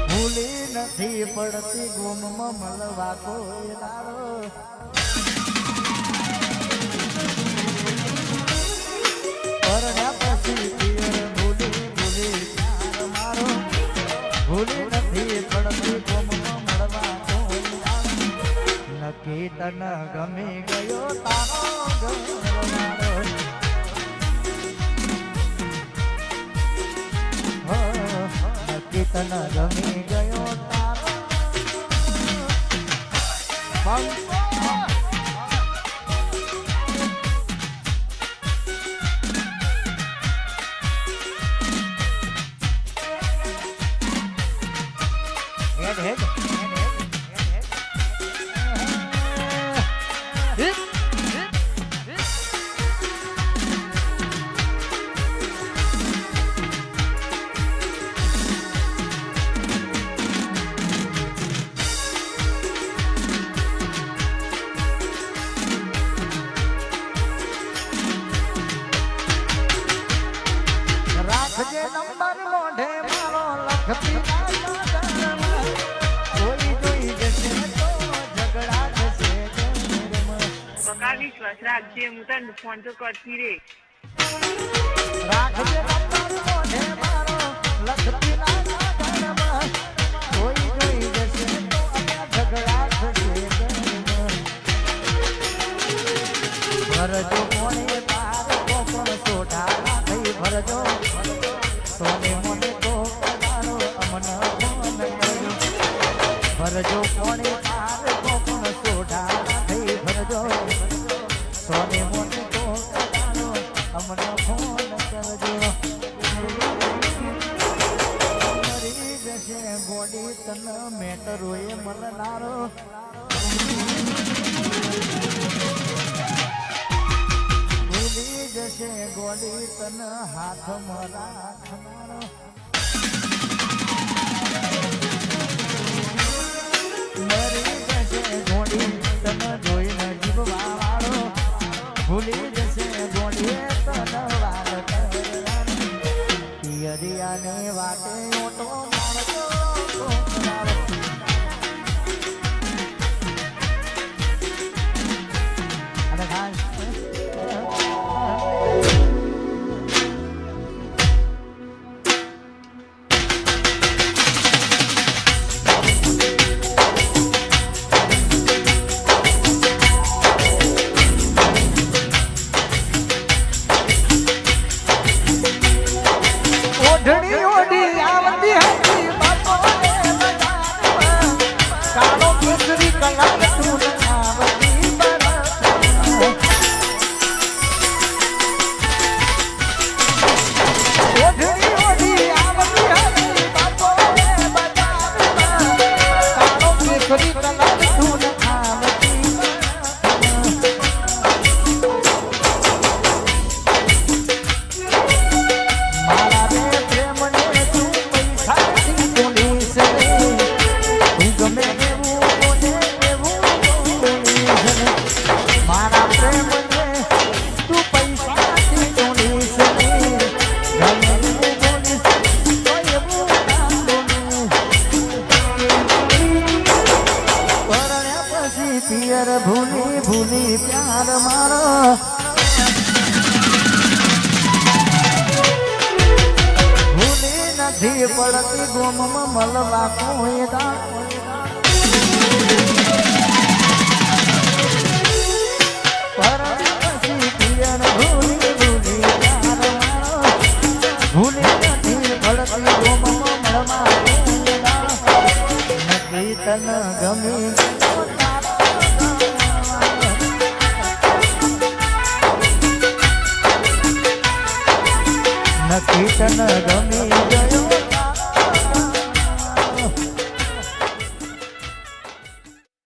ભૂલી નથી પડતી ગુમમાં મળવા કોઈ દાડો પરણ્યા પછી પિયર ભૂલી ભૂલી પ્યાર મારો ભૂલી નથી પડતી ગુમમાં મળવા કોઈ દાડો નક્કી તન ગમી ગયો તારો ઘર મારો તન ગમી ગયો તારો હેડ હેડ રાખજે નંબર મોઢે મારો લખતી કોઈ જોઈ જશે તો ઝઘડા થશે પકા વિશ્વાસ રાખજે હું તને ફોન તો કરતી રે રાખજે નંબર મોઢે મારો લખતી કોઈ જોઈ જશે તો ઝઘડા થશે ભરજો કોને તાર કોણ સોઢા થઈ ભરજો સોને મને તો પધારો અમન ફોન કરજો ભરજો કોને તાર કોણ સોઢા થઈ ભરજો સોને મને તો પધારો અમન ફોન કરજો મરી જશે ગોડી તન મેટરોએ મળનારો ભૂલી જશે ગોડી તન હાથમાં રાખનારો મરી જશે ગોડી તન જોઈને જીવવા વાળો ભૂલી જશે ગોડી તન વાર પિયરિયાને વાટે ઓટો મારજો અને ખાસ ઓઢણી ઓઢી આવતી હતી બાપોને બજારમાં કાળો કેસરી કલર તું આવતી બજારમાં ઓઢણી ઓઢી આવતી હતી બાપોને બજારમાં કાળો કેસરી કલર તું આવતી મારા બે પ્રેમને તું પૈસાથી બોલીશ રે તું ગમે એવું બોલે એવું બોલીશ રે મારા પ્રેમને તું પૈસાથી બોલીશ રે ગમે એવું બોલીશ તો એવું કામ બોલીશ પરણ્યા પછી પિયર ભૂલી ભૂલી પ્યાર મારો ભૂલી નથી પડતી ગોમમાં મળવા કોઈ પરણ્યા પછી પિયર ભૂલી ભૂલી પ્યાર મારો ભૂલી નથી પડતી ગોમમાં મળવા કોઈ નક્કી તન ગમી ગયો તારો નક્કી તન ગમી